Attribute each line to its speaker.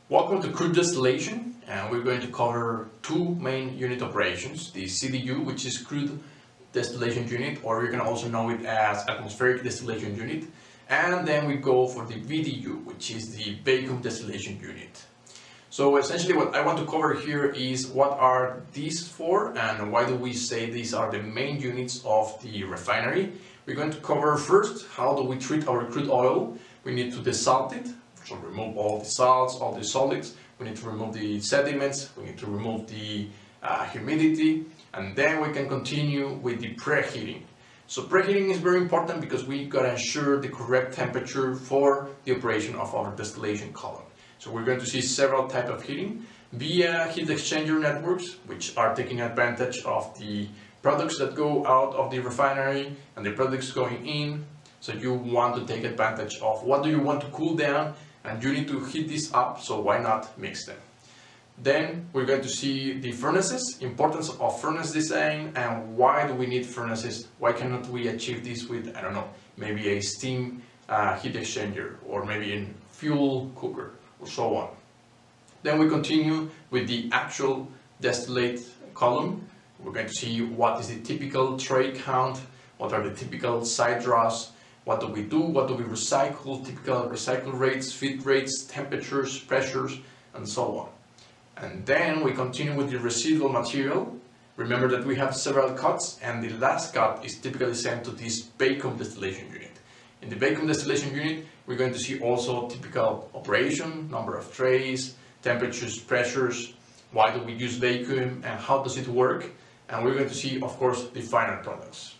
Speaker 1: Welcome to Crude Distillation, and we're going to cover two main unit operations, the CDU, which is Crude Distillation Unit, or you can also know it as Atmospheric Distillation Unit, and then we go for the VDU, which is the Vacuum Distillation Unit. So essentially what I want to cover here is what are these for and why do we say these are the main units of the refinery. We're going to cover first how do we treat our crude oil. We need to desalt it. So remove all the salts, all the solids, we need to remove the sediments, we need to remove the humidity, and then we can continue with the preheating. So preheating is very important because we gotta ensure the correct temperature for the operation of our distillation column. So we're going to see several types of heating via heat exchanger networks, which are taking advantage of the products that go out of the refinery and the products going in. So you want to take advantage of what do you want to cool down, and you need to heat this up, so why not mix them? Then we're going to see the furnaces, importance of furnace design, and why do we need furnaces? Why cannot we achieve this with, I don't know, maybe a steam heat exchanger, or maybe a fuel cooker, or so on. Then we continue with the actual distillate column. We're going to see what is the typical tray count, what are the typical side draws, what do we do, what do we recycle, typical recycle rates, feed rates, temperatures, pressures, and so on. And then we continue with the residual material. Remember that we have several cuts, and the last cut is typically sent to this vacuum distillation unit. In the vacuum distillation unit, we're going to see also typical operation, number of trays, temperatures, pressures, why do we use vacuum, and how does it work. And we're going to see, of course, the final products.